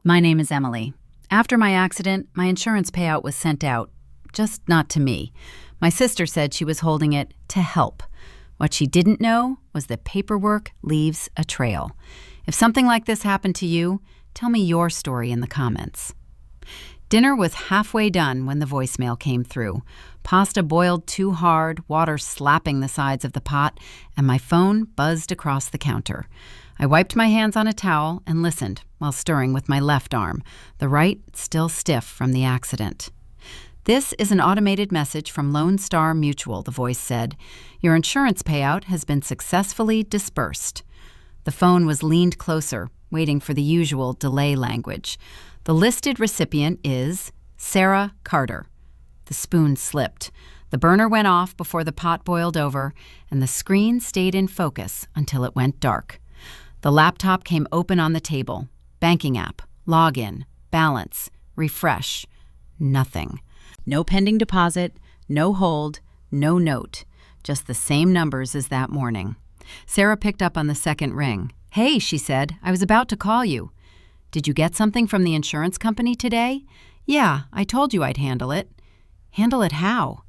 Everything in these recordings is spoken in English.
My name is Emily. After my accident, my insurance payout was sent out, just not to me. My sister said she was holding it to help. What she didn't know was that paperwork leaves a trail. If something like this happened to you, tell me your story in the comments. Dinner was halfway done when the voicemail came through. Pasta boiled too hard, water slapping the sides of the pot, and my phone buzzed across the counter. I wiped my hands on a towel and listened while stirring with my left arm, the right still stiff from the accident. "This is an automated message from Lone Star Mutual," the voice said. "Your insurance payout has been successfully dispersed." The phone was leaned closer, waiting for the usual delay language. "The listed recipient is Sarah Carter." The spoon slipped. The burner went off before the pot boiled over, and the screen stayed in focus until it went dark. The laptop came open on the table. Banking app, login, balance, refresh. Nothing. No pending deposit, no hold, no note. Just the same numbers as that morning. Sarah picked up on the second ring. "Hey," she said, "I was about to call you." "Did you get something from the insurance company today?" "Yeah, I told you I'd handle it." "Handle it how?"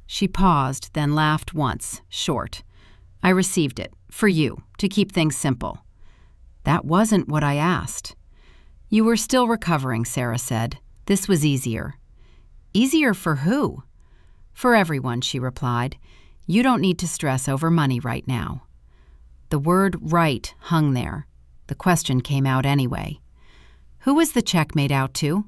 She paused, then laughed once, short. "I received it, for you, to keep things simple." "That wasn't what I asked." "You were still recovering," Sarah said. "This was easier." "Easier for who?" "For everyone," she replied. "You don't need to stress over money right now." The word "right" hung there. The question came out anyway. "Who was the check made out to?"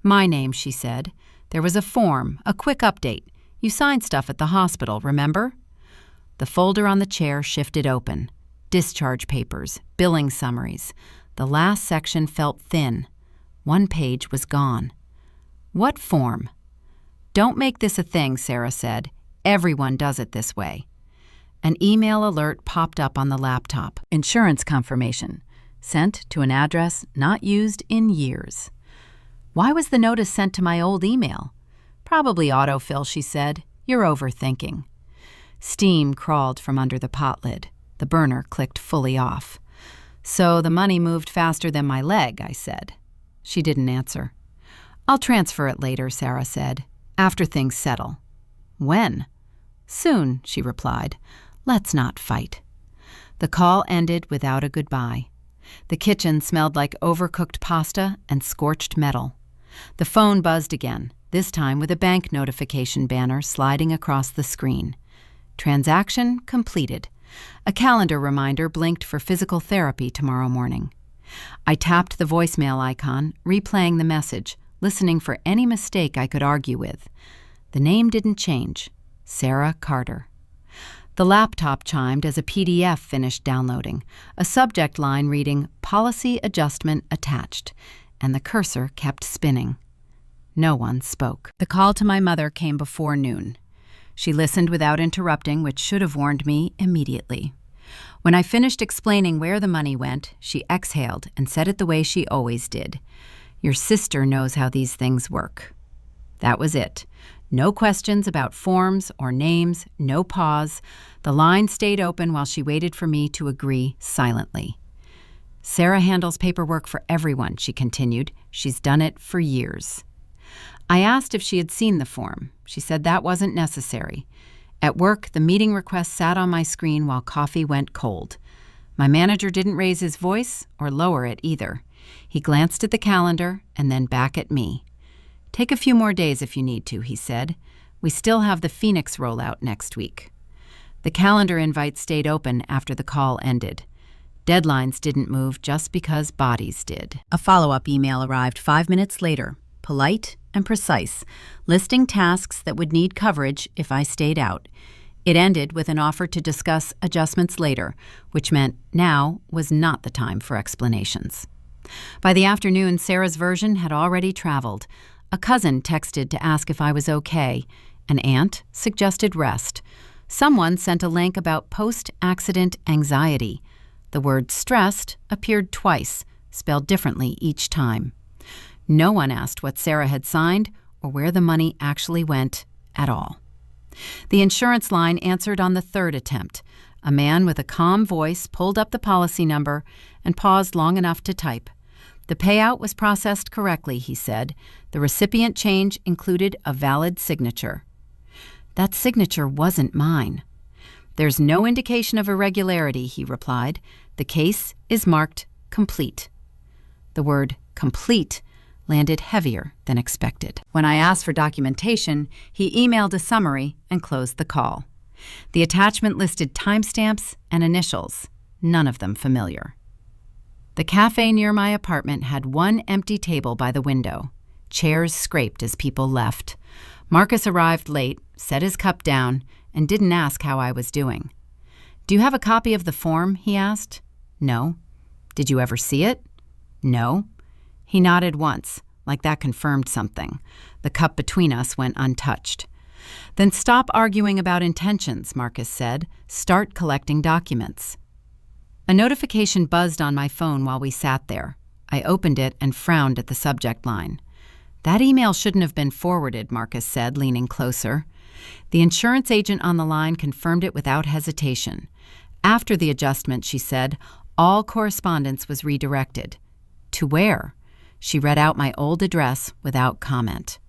"My name," she said. "There was a form, a quick update. You signed stuff at the hospital, remember?" The folder on the chair shifted open. Discharge papers, billing summaries. The last section felt thin. One page was gone. "What form?" "Don't make this a thing," Sarah said. "Everyone does it this way." An email alert popped up on the laptop. Insurance confirmation. Sent to an address not used in years. Why was the notice sent to my old email? "Probably autofill," she said. "You're overthinking." Steam crawled from under the pot lid. The burner clicked fully off. "So the money moved faster than my leg," I said. She didn't answer. "I'll transfer it later," Sarah said, "after things settle." "When?" "Soon," she replied. "Let's not fight." The call ended without a goodbye. The kitchen smelled like overcooked pasta and scorched metal. The phone buzzed again, this time with a bank notification banner sliding across the screen. Transaction completed. A calendar reminder blinked for physical therapy tomorrow morning. I tapped the voicemail icon, replaying the message, listening for any mistake I could argue with. The name didn't change. Sarah Carter. The laptop chimed as a PDF finished downloading, a subject line reading "Policy Adjustment Attached," and the cursor kept spinning. No one spoke. The call to my mother came before noon. She listened without interrupting, which should have warned me immediately. When I finished explaining where the money went, she exhaled and said it the way she always did. "Your sister knows how these things work." That was it. No questions about forms or names, no pause. The line stayed open while she waited for me to agree silently. "Sarah handles paperwork for everyone," she continued. "She's done it for years." I asked if she had seen the form. She said that wasn't necessary. At work, the meeting request sat on my screen while coffee went cold. My manager didn't raise his voice or lower it either. He glanced at the calendar and then back at me. "Take a few more days if you need to," he said. "We still have the Phoenix rollout next week." The calendar invite stayed open after the call ended. Deadlines didn't move just because bodies did. A follow-up email arrived 5 minutes later, polite and precise, listing tasks that would need coverage if I stayed out. It ended with an offer to discuss adjustments later, which meant now was not the time for explanations. By the afternoon, Sarah's version had already traveled. A cousin texted to ask if I was okay. An aunt suggested rest. Someone sent a link about post-accident anxiety. The word stressed appeared twice, spelled differently each time. No one asked what Sarah had signed or where the money actually went at all. The insurance line answered on the third attempt. A man with a calm voice pulled up the policy number and paused long enough to type. The payout was processed correctly, he said. The recipient change included a valid signature. That signature wasn't mine. There's no indication of irregularity, he replied. The case is marked complete. The word complete landed heavier than expected. When I asked for documentation, he emailed a summary and closed the call. The attachment listed timestamps and initials, none of them familiar. The cafe near my apartment had one empty table by the window. Chairs scraped as people left. Marcus arrived late, set his cup down, and didn't ask how I was doing. "Do you have a copy of the form?" he asked. "No." "Did you ever see it?" "No." He nodded once, like that confirmed something. The cup between us went untouched. "Then stop arguing about intentions," Marcus said. "Start collecting documents." A notification buzzed on my phone while we sat there. I opened it and frowned at the subject line. "That email shouldn't have been forwarded," Marcus said, leaning closer. The insurance agent on the line confirmed it without hesitation. After the adjustment, she said, all correspondence was redirected. To where? She read out my old address without comment.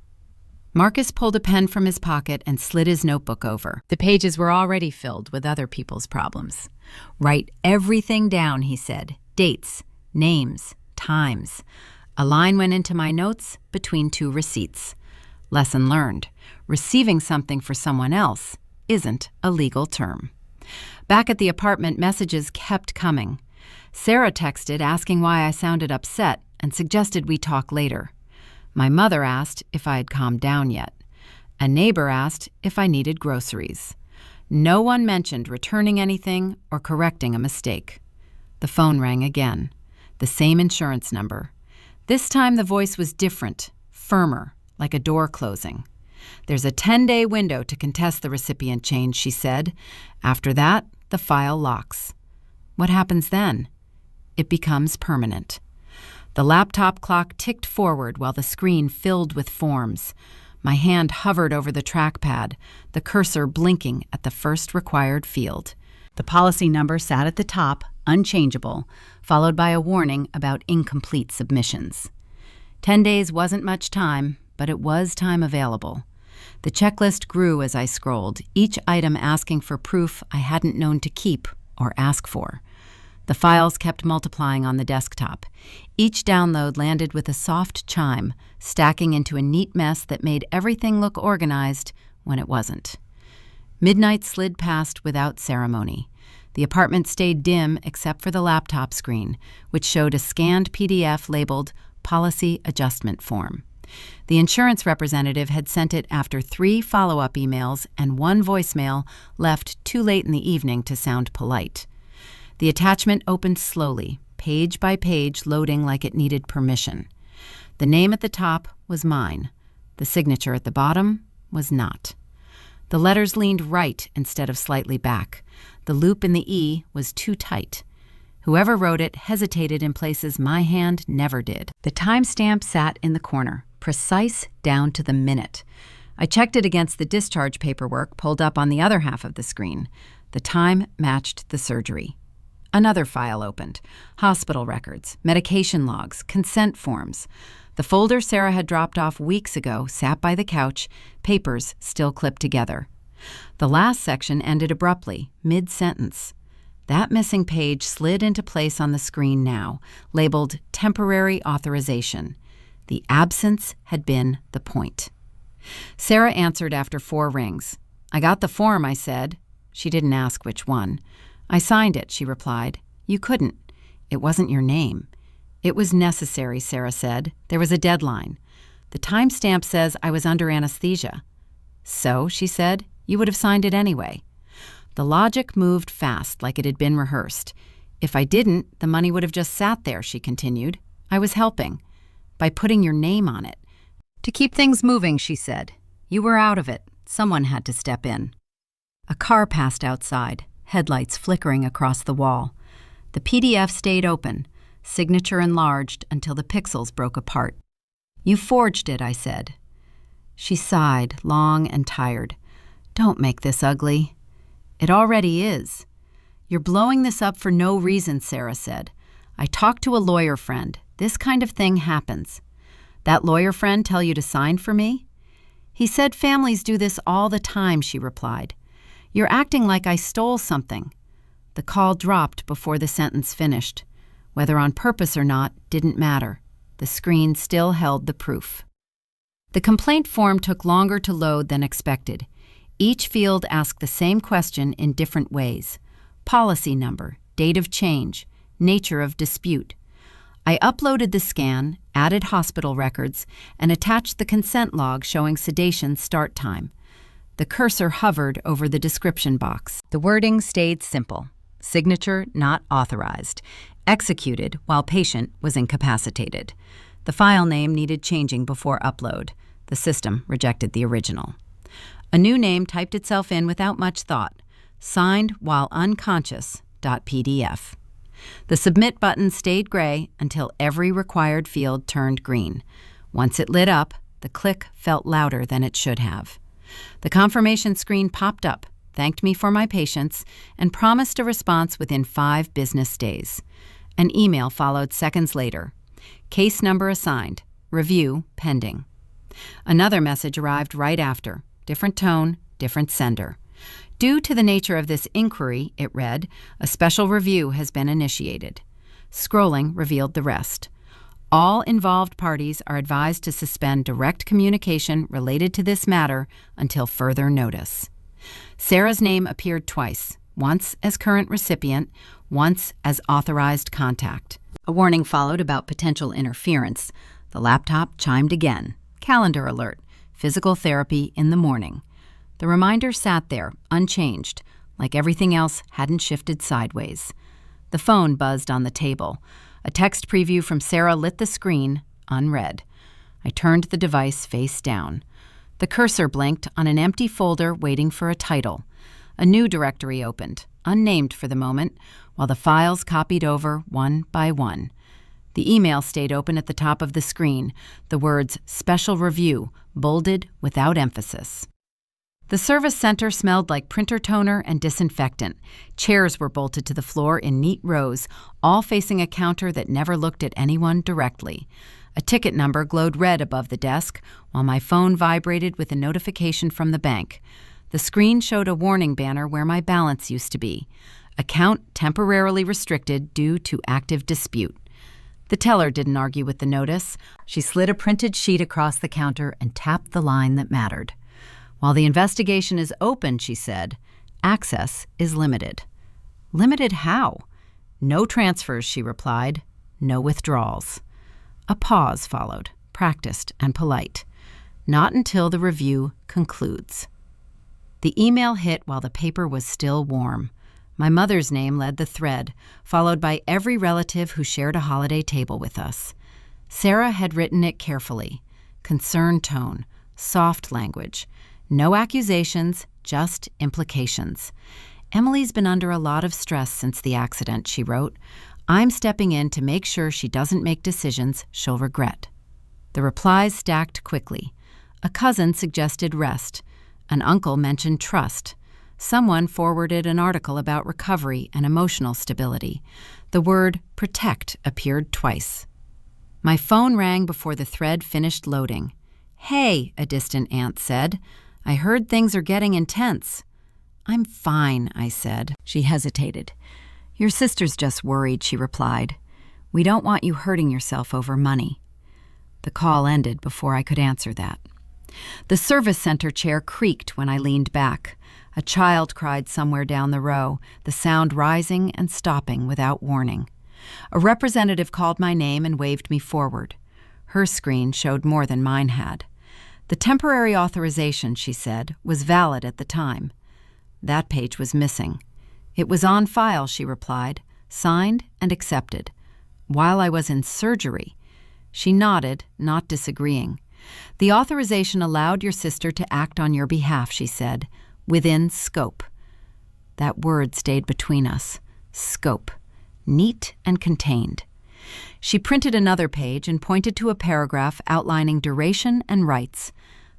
Marcus pulled a pen from his pocket and slid his notebook over. The pages were already filled with other people's problems. "Write everything down," he said. "Dates, names, times." A line went into my notes between two receipts. Lesson learned. Receiving something for someone else isn't a legal term. Back at the apartment, messages kept coming. Sarah texted asking why I sounded upset and suggested we talk later. My mother asked if I had calmed down yet. A neighbor asked if I needed groceries. No one mentioned returning anything or correcting a mistake. The phone rang again. The same insurance number. This time the voice was different, firmer, like a door closing. "There's a 10-day window to contest the recipient change," she said. "After that, the file locks." What happens then? It becomes permanent. The laptop clock ticked forward while the screen filled with forms. My hand hovered over the trackpad, the cursor blinking at the first required field. The policy number sat at the top, unchangeable, followed by a warning about incomplete submissions. 10 days wasn't much time, but it was time available. The checklist grew as I scrolled, each item asking for proof I hadn't known to keep or ask for. The files kept multiplying on the desktop. Each download landed with a soft chime, stacking into a neat mess that made everything look organized when it wasn't. Midnight slid past without ceremony. The apartment stayed dim except for the laptop screen, which showed a scanned PDF labeled Policy Adjustment Form. The insurance representative had sent it after 3 follow-up emails and 1 voicemail left too late in the evening to sound polite. The attachment opened slowly, page by page, loading like it needed permission. The name at the top was mine. The signature at the bottom was not. The letters leaned right instead of slightly back. The loop in the E was too tight. Whoever wrote it hesitated in places my hand never did. The timestamp sat in the corner, precise down to the minute. I checked it against the discharge paperwork pulled up on the other half of the screen. The time matched the surgery. Another file opened. Hospital records, medication logs, consent forms. The folder Sarah had dropped off weeks ago sat by the couch, papers still clipped together. The last section ended abruptly, mid-sentence. That missing page slid into place on the screen now, labeled Temporary Authorization. The absence had been the point. Sarah answered after 4 rings. "I got the form," I said. She didn't ask which one. "I signed it," she replied. "You couldn't. It wasn't your name." "It was necessary," Sarah said. "There was a deadline. The timestamp says I was under anesthesia." "So," she said, "you would have signed it anyway." The logic moved fast, like it had been rehearsed. "If I didn't, the money would have just sat there," she continued. "I was helping. By putting your name on it." "To keep things moving," she said. "You were out of it. Someone had to step in." A car passed outside, headlights flickering across the wall. The PDF stayed open, signature enlarged until the pixels broke apart. "You forged it," I said. She sighed, long and tired. "Don't make this ugly." "It already is." "You're blowing this up for no reason," Sarah said. "I talked to a lawyer friend. This kind of thing happens. That lawyer friend tell you to sign for me? He said families do this all the time, she replied. You're acting like I stole something. The call dropped before the sentence finished. Whether on purpose or not didn't matter. The screen still held the proof. The complaint form took longer to load than expected. Each field asked the same question in different ways. Policy number, date of change, nature of dispute. I uploaded the scan, added hospital records, and attached the consent log showing sedation start time. The cursor hovered over the description box. The wording stayed simple. Signature not authorized. Executed while patient was incapacitated. The file name needed changing before upload. The system rejected the original. A new name typed itself in without much thought. Signed while unconscious.pdf. The submit button stayed gray until every required field turned green. Once it lit up, the click felt louder than it should have. The confirmation screen popped up, thanked me for my patience, and promised a response within 5 business days. An email followed seconds later. Case number assigned. Review pending. Another message arrived right after. Different tone, different sender. Due to the nature of this inquiry, it read, a special review has been initiated. Scrolling revealed the rest. All involved parties are advised to suspend direct communication related to this matter until further notice. Sarah's name appeared twice, once as current recipient, once as authorized contact. A warning followed about potential interference. The laptop chimed again. Calendar alert. Physical therapy in the morning. The reminder sat there, unchanged, like everything else hadn't shifted sideways. The phone buzzed on the table. A text preview from Sarah lit the screen, unread. I turned the device face down. The cursor blinked on an empty folder waiting for a title. A new directory opened, unnamed for the moment, while the files copied over one by one. The email stayed open at the top of the screen, the words "Special Review" bolded without emphasis. The service center smelled like printer toner and disinfectant. Chairs were bolted to the floor in neat rows, all facing a counter that never looked at anyone directly. A ticket number glowed red above the desk, while my phone vibrated with a notification from the bank. The screen showed a warning banner where my balance used to be. Account temporarily restricted due to active dispute. The teller didn't argue with the notice. She slid a printed sheet across the counter and tapped the line that mattered. While the investigation is open, she said, access is limited. Limited how? No transfers, she replied. No withdrawals. A pause followed, practiced and polite. Not until the review concludes. The email hit while the paper was still warm. My mother's name led the thread, followed by every relative who shared a holiday table with us. Sarah had written it carefully. Concerned tone, soft language. No accusations, just implications. Emily's been under a lot of stress since the accident, she wrote. I'm stepping in to make sure she doesn't make decisions she'll regret. The replies stacked quickly. A cousin suggested rest. An uncle mentioned trust. Someone forwarded an article about recovery and emotional stability. The word protect appeared twice. My phone rang before the thread finished loading. Hey, a distant aunt said. I heard things are getting intense. I'm fine, I said. She hesitated. Your sister's just worried, she replied. We don't want you hurting yourself over money. The call ended before I could answer that. The service center chair creaked when I leaned back. A child cried somewhere down the row, the sound rising and stopping without warning. A representative called my name and waved me forward. Her screen showed more than mine had. The temporary authorization, she said, was valid at the time. That page was missing. It was on file, she replied, signed and accepted. While I was in surgery. She nodded, not disagreeing. The authorization allowed your sister to act on your behalf, she said, within scope. That word stayed between us. Scope. Neat and contained. She printed another page and pointed to a paragraph outlining duration and rights.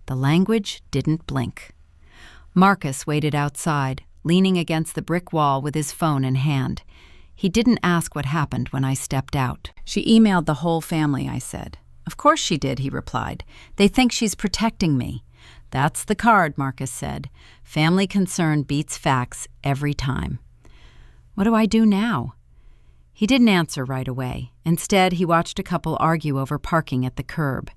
The language didn't blink. Marcus waited outside, leaning against the brick wall with his phone in hand. He didn't ask what happened when I stepped out. She emailed the whole family, I said. Of course she did, he replied. They think she's protecting me. That's the card, Marcus said. Family concern beats facts every time. What do I do now? He didn't answer right away. Instead, he watched a couple argue over parking at the curb.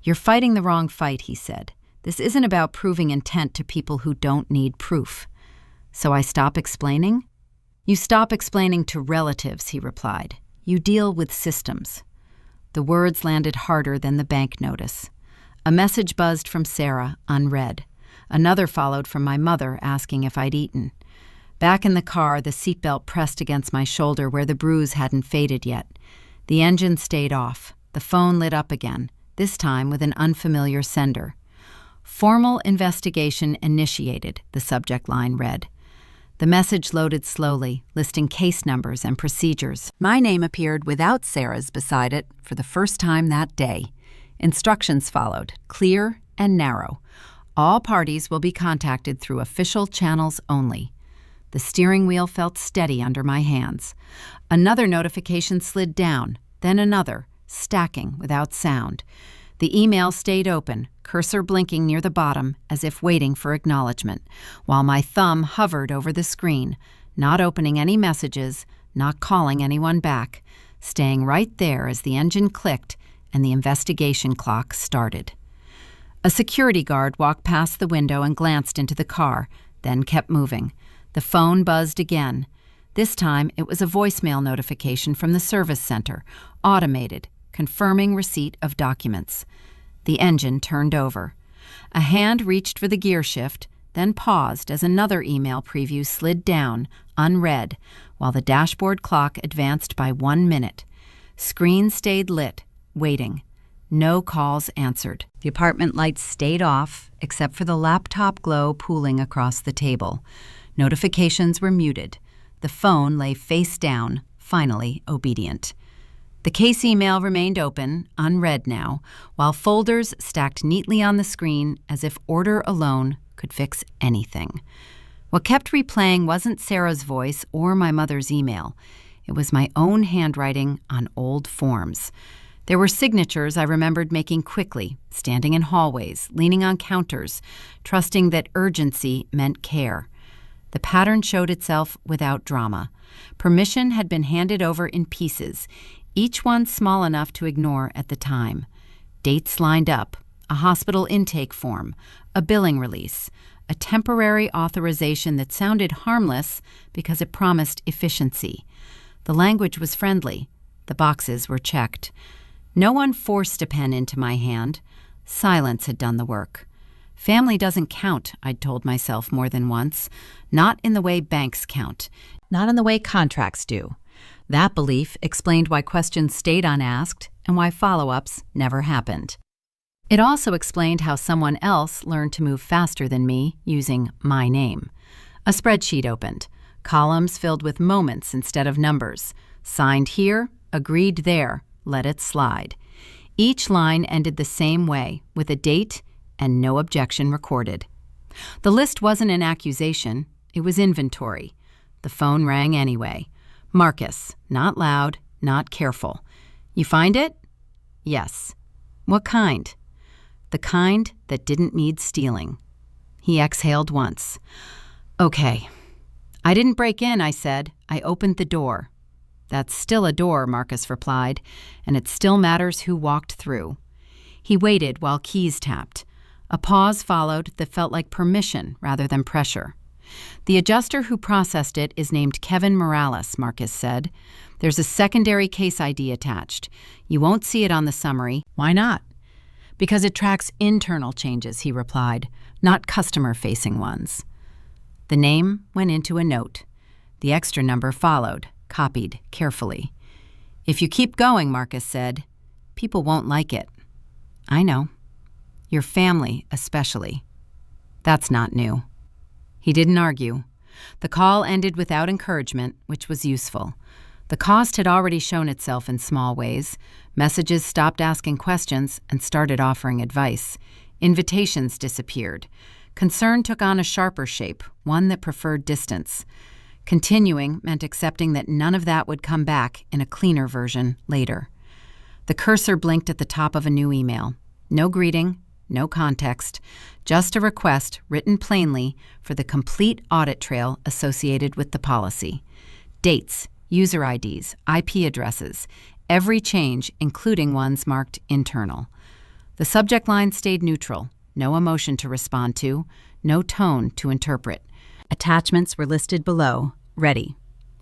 You're fighting the wrong fight, he said. This isn't about proving intent to people who don't need proof. So I stop explaining? You stop explaining to relatives, he replied. You deal with systems. The words landed harder than the bank notice. A message buzzed from Sarah, unread. Another followed from my mother, asking if I'd eaten. Back in the car, the seatbelt pressed against my shoulder where the bruise hadn't faded yet. The engine stayed off. The phone lit up again, this time with an unfamiliar sender. Formal investigation initiated, the subject line read. The message loaded slowly, listing case numbers and procedures. My name appeared without Sarah's beside it for the first time that day. Instructions followed, clear and narrow. All parties will be contacted through official channels only. The steering wheel felt steady under my hands. Another notification slid down, then another, stacking without sound. The email stayed open, cursor blinking near the bottom as if waiting for acknowledgement, while my thumb hovered over the screen, not opening any messages, not calling anyone back, staying right there as the engine clicked and the investigation clock started. A security guard walked past the window and glanced into the car, then kept moving. The phone buzzed again. This time, it was a voicemail notification from the service center, automated, confirming receipt of documents. The engine turned over. A hand reached for the gear shift, then paused as another email preview slid down, unread, while the dashboard clock advanced by 1 minute. Screen stayed lit, waiting. No calls answered. The apartment lights stayed off, except for the laptop glow pooling across the table. Notifications were muted. The phone lay face down, finally obedient. The case email remained open, unread now, while folders stacked neatly on the screen as if order alone could fix anything. What kept replaying wasn't Sarah's voice or my mother's email. It was my own handwriting on old forms. There were signatures I remembered making quickly, standing in hallways, leaning on counters, trusting that urgency meant care. The pattern showed itself without drama. Permission had been handed over in pieces, each one small enough to ignore at the time. Dates lined up, a hospital intake form, a billing release, a temporary authorization that sounded harmless because it promised efficiency. The language was friendly. The boxes were checked. No one forced a pen into my hand. Silence had done the work. Family doesn't count, I'd told myself more than once. Not in the way banks count. Not in the way contracts do. That belief explained why questions stayed unasked and why follow-ups never happened. It also explained how someone else learned to move faster than me using my name. A spreadsheet opened. Columns filled with moments instead of numbers. Signed here, agreed there, let it slide. Each line ended the same way, with a date and no objection recorded. The list wasn't an accusation, it was inventory. The phone rang anyway. Marcus, not loud, not careful. You find it? Yes. What kind? The kind that didn't need stealing. He exhaled once. Okay. I didn't break in, I said. I opened the door. That's still a door, Marcus replied, and it still matters who walked through. He waited while keys tapped. A pause followed that felt like permission rather than pressure. The adjuster who processed it is named Kevin Morales, Marcus said. There's a secondary case ID attached. You won't see it on the summary. Why not? Because it tracks internal changes, he replied, not customer-facing ones. The name went into a note. The extra number followed, copied carefully. If you keep going, Marcus said, people won't like it. I know. Your family, especially. That's not new. He didn't argue. The call ended without encouragement, which was useful. The cost had already shown itself in small ways. Messages stopped asking questions and started offering advice. Invitations disappeared. Concern took on a sharper shape, one that preferred distance. Continuing meant accepting that none of that would come back in a cleaner version later. The cursor blinked at the top of a new email. No greeting, no context, just a request written plainly for the complete audit trail associated with the policy. Dates, user IDs, IP addresses, every change, including ones marked internal. The subject line stayed neutral, no emotion to respond to, no tone to interpret. Attachments were listed below, ready.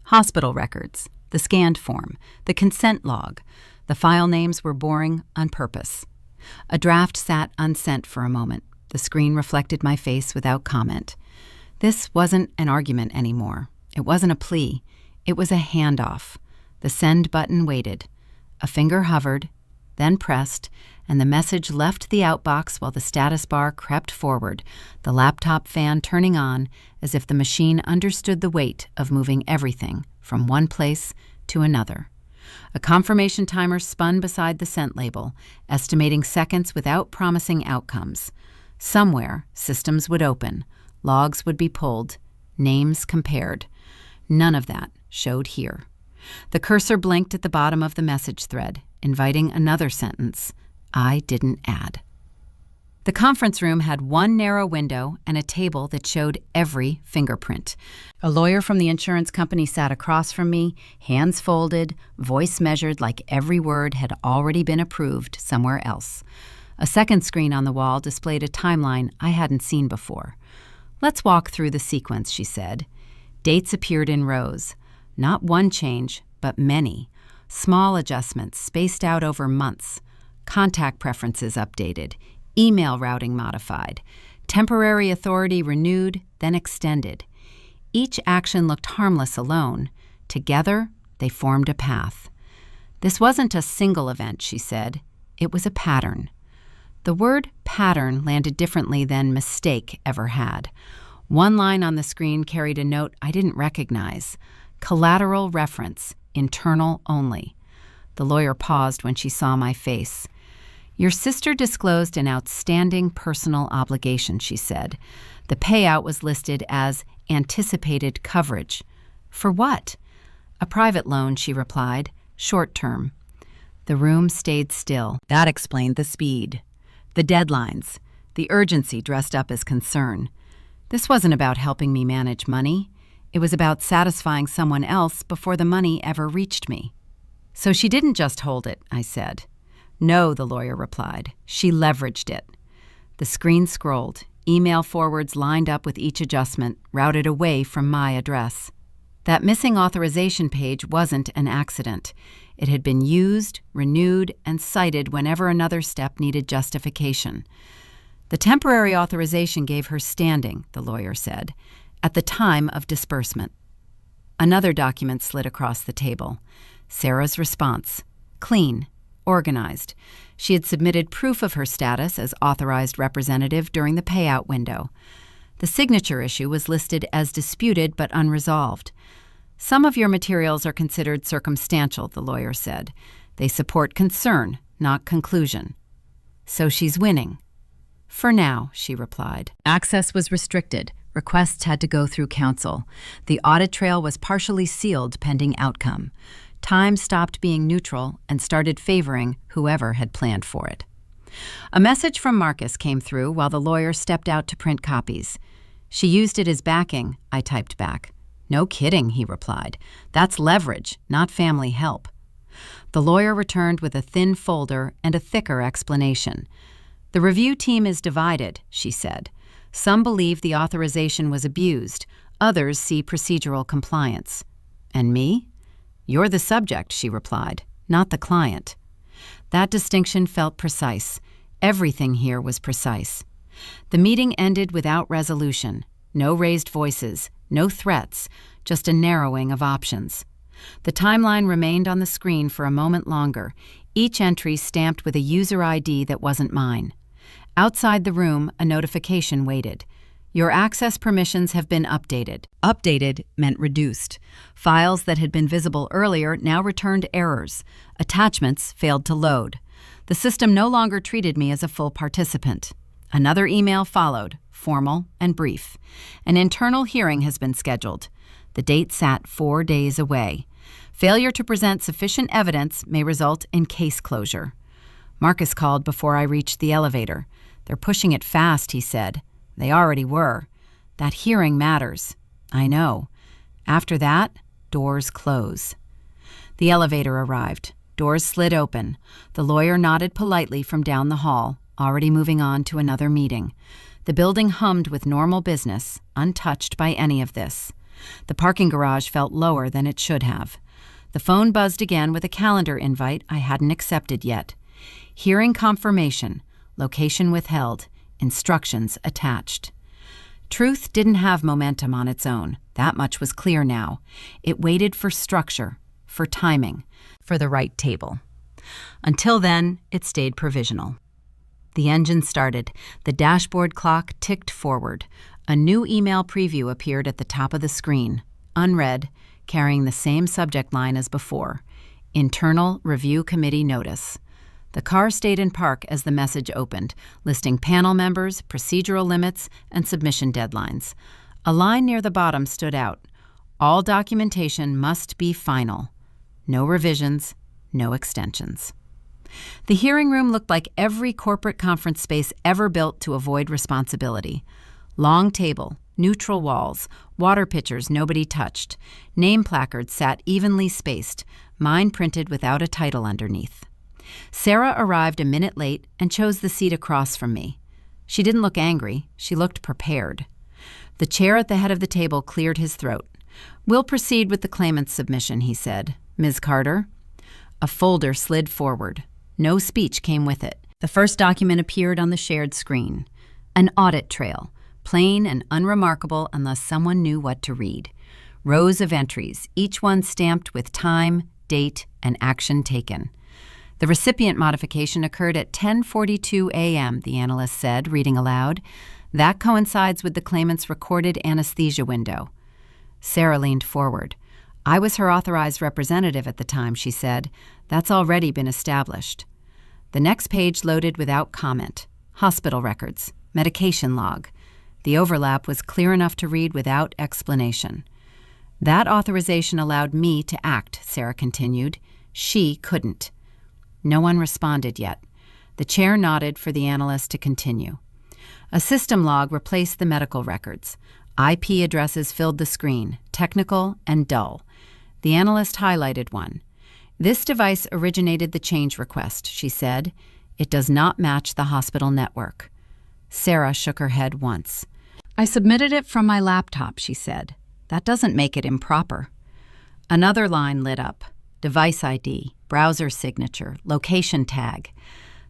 Hospital records, the scanned form, the consent log. The file names were boring on purpose. A draft sat unsent for a moment. The screen reflected my face without comment. This wasn't an argument anymore. It wasn't a plea. It was a handoff. The send button waited. A finger hovered, then pressed, and the message left the outbox while the status bar crept forward, the laptop fan turning on as if the machine understood the weight of moving everything from one place to another. A confirmation timer spun beside the sent label, estimating seconds without promising outcomes. Somewhere, systems would open, logs would be pulled, names compared. None of that showed here. The cursor blinked at the bottom of the message thread, inviting another sentence. I didn't add. The conference room had one narrow window and a table that showed every fingerprint. A lawyer from the insurance company sat across from me, hands folded, voice measured like every word had already been approved somewhere else. A second screen on the wall displayed a timeline I hadn't seen before. Let's walk through the sequence, she said. Dates appeared in rows. Not one change, but many. Small adjustments spaced out over months. Contact preferences updated. Email routing modified. Temporary authority renewed, then extended. Each action looked harmless alone. Together, they formed a path. This wasn't a single event, she said. It was a pattern. The word pattern landed differently than mistake ever had. One line on the screen carried a note I didn't recognize. Collateral reference, internal only. The lawyer paused when she saw my face. Your sister disclosed an outstanding personal obligation, she said. The payout was listed as anticipated coverage. For what? A private loan, she replied. Short term. The room stayed still. That explained the speed. The deadlines. The urgency dressed up as concern. This wasn't about helping me manage money. It was about satisfying someone else before the money ever reached me. So she didn't just hold it, I said. No, the lawyer replied. She leveraged it. The screen scrolled. Email forwards lined up with each adjustment, routed away from my address. That missing authorization page wasn't an accident. It had been used, renewed, and cited whenever another step needed justification. The temporary authorization gave her standing, the lawyer said, at the time of disbursement. Another document slid across the table. Sarah's response. Clean. Organized. She had submitted proof of her status as authorized representative during the payout window. The signature issue was listed as disputed but unresolved. Some of your materials are considered circumstantial, the lawyer said. They support concern, not conclusion. So she's winning. For now, she replied. Access was restricted. Requests had to go through counsel. The audit trail was partially sealed pending outcome. Time stopped being neutral and started favoring whoever had planned for it. A message from Marcus came through while the lawyer stepped out to print copies. She used it as backing, I typed back. No kidding, he replied. That's leverage, not family help. The lawyer returned with a thin folder and a thicker explanation. The review team is divided, she said. Some believe the authorization was abused. Others see procedural compliance. And me? You're the subject, she replied, not the client. That distinction felt precise. Everything here was precise. The meeting ended without resolution. No raised voices, no threats, just a narrowing of options. The timeline remained on the screen for a moment longer, each entry stamped with a user ID that wasn't mine. Outside the room, a notification waited. Your access permissions have been updated. Updated meant reduced. Files that had been visible earlier now returned errors. Attachments failed to load. The system no longer treated me as a full participant. Another email followed, formal and brief. An internal hearing has been scheduled. The date sat 4 days away. Failure to present sufficient evidence may result in case closure. Marcus called before I reached the elevator. They're pushing it fast, he said. They already were. That hearing matters. I know. After that, doors close. The elevator arrived. Doors slid open. The lawyer nodded politely from down the hall, already moving on to another meeting. The building hummed with normal business, untouched by any of this. The parking garage felt lower than it should have. The phone buzzed again with a calendar invite I hadn't accepted yet. Hearing confirmation, location withheld, instructions attached. Truth didn't have momentum on its own. That much was clear now. It waited for structure, for timing, for the right table. Until then, it stayed provisional. The engine started. The dashboard clock ticked forward. A new email preview appeared at the top of the screen, unread, carrying the same subject line as before: Internal Review Committee Notice. The car stayed in park as the message opened, listing panel members, procedural limits, and submission deadlines. A line near the bottom stood out. All documentation must be final. No revisions, no extensions. The hearing room looked like every corporate conference space ever built to avoid responsibility. Long table, neutral walls, water pitchers nobody touched. Name placards sat evenly spaced, mine printed without a title underneath. Sarah arrived a minute late and chose the seat across from me. She didn't look angry. She looked prepared. The chair at the head of the table cleared his throat. "We'll proceed with the claimant's submission," he said. "Ms. Carter?" A folder slid forward. No speech came with it. The first document appeared on the shared screen. An audit trail, plain and unremarkable unless someone knew what to read. Rows of entries, each one stamped with time, date, and action taken. The recipient modification occurred at 10:42 a.m., the analyst said, reading aloud. That coincides with the claimant's recorded anesthesia window. Sarah leaned forward. "I was her authorized representative at the time," she said. "That's already been established." The next page loaded without comment. Hospital records, medication log. The overlap was clear enough to read without explanation. "That authorization allowed me to act," Sarah continued. "She couldn't." No one responded yet. The chair nodded for the analyst to continue. A system log replaced the medical records. IP addresses filled the screen, technical and dull. The analyst highlighted one. "This device originated the change request," she said. "It does not match the hospital network." Sarah shook her head once. "I submitted it from my laptop," she said. "That doesn't make it improper." Another line lit up. Device ID, browser signature, location tag.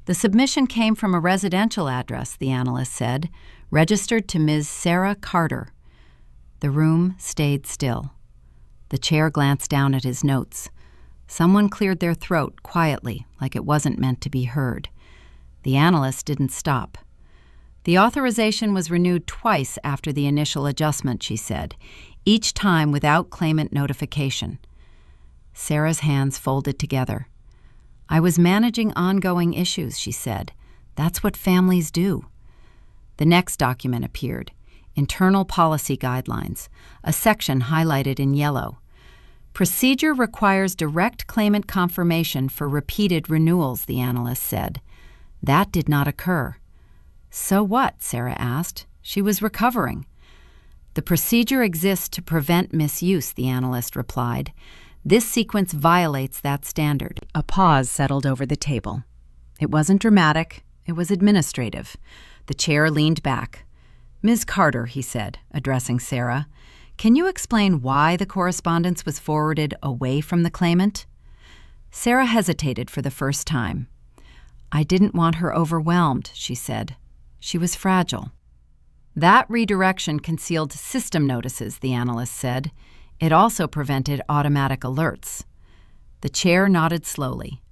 The submission came from a residential address, the analyst said, registered to Ms. Sarah Carter. The room stayed still. The chair glanced down at his notes. Someone cleared their throat quietly, like it wasn't meant to be heard. The analyst didn't stop. "The authorization was renewed twice after the initial adjustment," she said, each time without claimant notification. Sarah's hands folded together. "I was managing ongoing issues," she said. "That's what families do." The next document appeared. Internal Policy Guidelines, a section highlighted in yellow. "Procedure requires direct claimant confirmation for repeated renewals," the analyst said. That did not occur. "So what?" Sarah asked. She was recovering. "The procedure exists to prevent misuse," the analyst replied. "This sequence violates that standard." A pause settled over the table. It wasn't dramatic. It was administrative. The chair leaned back. "Ms. Carter," he said, addressing Sarah, "can you explain why the correspondence was forwarded away from the claimant?" Sarah hesitated for the first time. "I didn't want her overwhelmed," she said. "She was fragile." That redirection concealed system notices, the analyst said. It also prevented automatic alerts. The chair nodded slowly.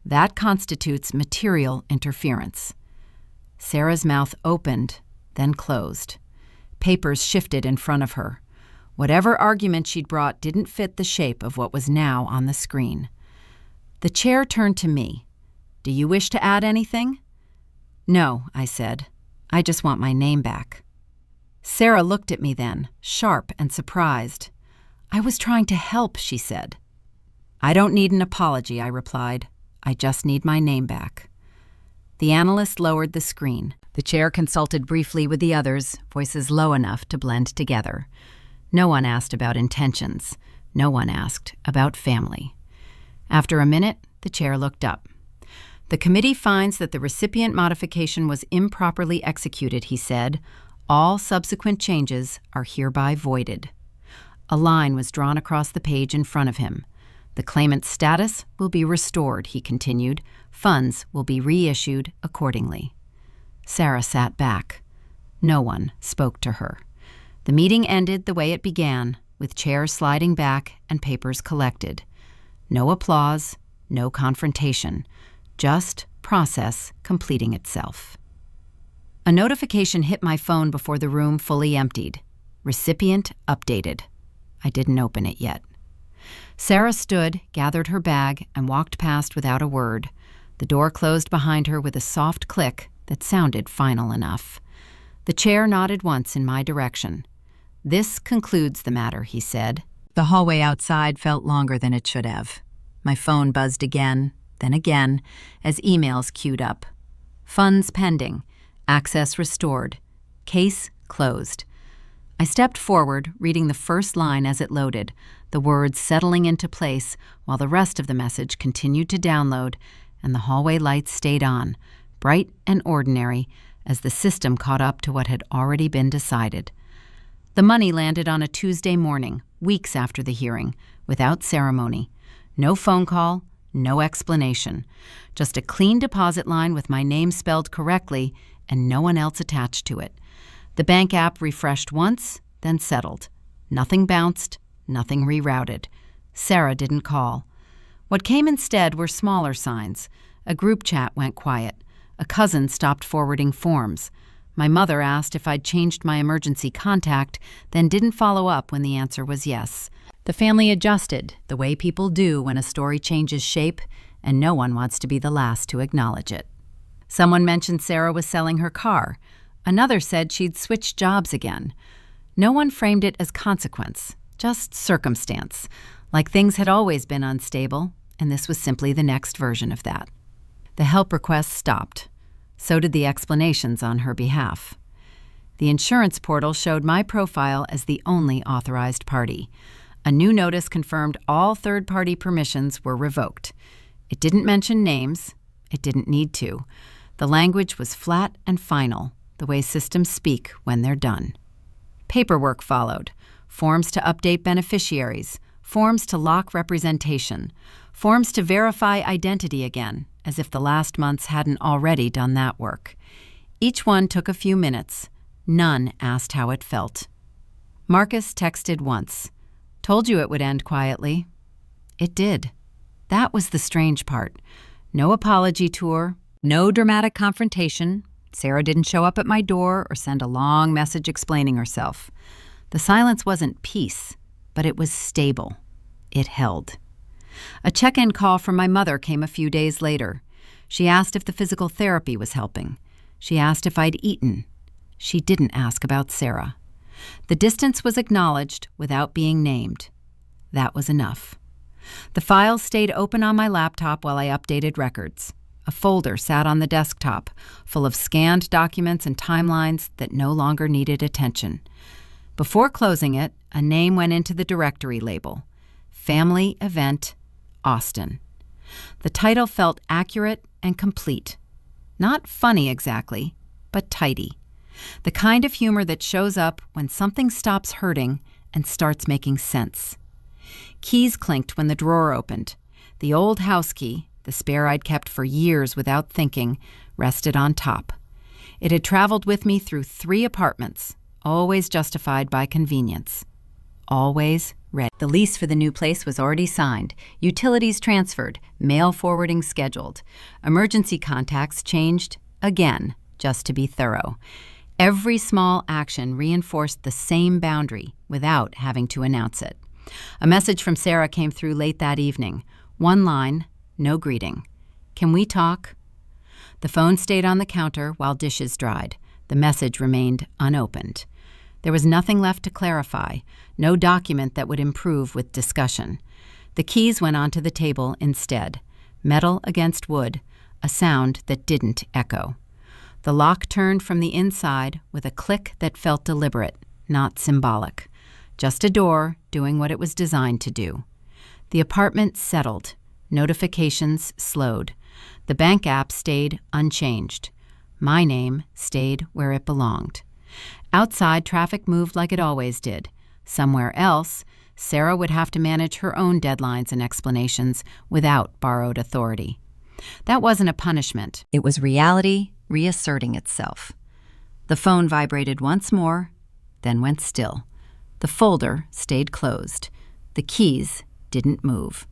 That constitutes material interference. Sarah's mouth opened, then closed. Papers shifted in front of her. Whatever argument she'd brought didn't fit the shape of what was now on the screen. The chair turned to me. "Do you wish to add anything?" "No," I said. "I just want my name back." Sarah looked at me then, sharp and surprised. "I was trying to help," she said. "I don't need an apology," I replied. "I just need my name back." The analyst lowered the screen. The chair consulted briefly with the others, voices low enough to blend together. No one asked about intentions. No one asked about family. After a minute, the chair looked up. "The committee finds that the recipient modification was improperly executed," he said. "All subsequent changes are hereby voided." A line was drawn across the page in front of him. "The claimant's status will be restored," he continued. "Funds will be reissued accordingly." Sarah sat back. No one spoke to her. The meeting ended the way it began, with chairs sliding back and papers collected. No applause, no confrontation, just process completing itself. A notification hit my phone before the room fully emptied. Recipient updated. I didn't open it yet. Sarah stood, gathered her bag, and walked past without a word. The door closed behind her with a soft click that sounded final enough. The chair nodded once in my direction. "This concludes the matter," he said. The hallway outside felt longer than it should have. My phone buzzed again, then again, as emails queued up. Funds pending. Access restored. Case closed. I stepped forward, reading the first line as it loaded, the words settling into place while the rest of the message continued to download, and the hallway lights stayed on, bright and ordinary, as the system caught up to what had already been decided. The money landed on a Tuesday morning, weeks after the hearing, without ceremony. No phone call, no explanation. Just a clean deposit line with my name spelled correctly and no one else attached to it. The bank app refreshed once, then settled. Nothing bounced, nothing rerouted. Sarah didn't call. What came instead were smaller signs. A group chat went quiet. A cousin stopped forwarding forms. My mother asked if I'd changed my emergency contact, then didn't follow up when the answer was yes. The family adjusted, the way people do when a story changes shape, and no one wants to be the last to acknowledge it. Someone mentioned Sarah was selling her car. Another said she'd switched jobs again. No one framed it as consequence, just circumstance, like things had always been unstable, and this was simply the next version of that. The help requests stopped. So did the explanations on her behalf. The insurance portal showed my profile as the only authorized party. A new notice confirmed all third-party permissions were revoked. It didn't mention names. It didn't need to. The language was flat and final, the way systems speak when they're done. Paperwork followed. Forms to update beneficiaries. Forms to lock representation. Forms to verify identity again, as if the last months hadn't already done that work. Each one took a few minutes. None asked how it felt. Marcus texted once. "Told you it would end quietly." It did. That was the strange part. No apology tour, no dramatic confrontation. Sarah didn't show up at my door or send a long message explaining herself. The silence wasn't peace, but it was stable. It held. A check-in call from my mother came a few days later. She asked if the physical therapy was helping. She asked if I'd eaten. She didn't ask about Sarah. The distance was acknowledged without being named. That was enough. The files stayed open on my laptop while I updated records. A folder sat on the desktop, full of scanned documents and timelines that no longer needed attention. Before closing it, a name went into the directory label. Family Event, Austin. The title felt accurate and complete. Not funny exactly, but tidy. The kind of humor that shows up when something stops hurting and starts making sense. Keys clinked when the drawer opened. The old house key, the spare I'd kept for years without thinking, rested on top. It had traveled with me through 3 apartments, always justified by convenience. Always ready. The lease for the new place was already signed, utilities transferred, mail forwarding scheduled. Emergency contacts changed again, just to be thorough. Every small action reinforced the same boundary without having to announce it. A message from Sarah came through late that evening. One line, no greeting. "Can we talk?" The phone stayed on the counter while dishes dried. The message remained unopened. There was nothing left to clarify, no document that would improve with discussion. The keys went onto the table instead, metal against wood, a sound that didn't echo. The lock turned from the inside with a click that felt deliberate, not symbolic. Just a door doing what it was designed to do. The apartment settled. Notifications slowed. The bank app stayed unchanged. My name stayed where it belonged. Outside, traffic moved like it always did. Somewhere else, Sarah would have to manage her own deadlines and explanations without borrowed authority. That wasn't a punishment. It was reality reasserting itself. The phone vibrated once more, then went still. The folder stayed closed. The keys didn't move.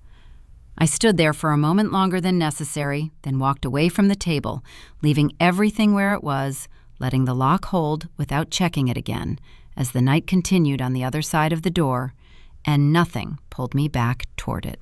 I stood there for a moment longer than necessary, then walked away from the table, leaving everything where it was, letting the lock hold without checking it again, as the night continued on the other side of the door, and nothing pulled me back toward it.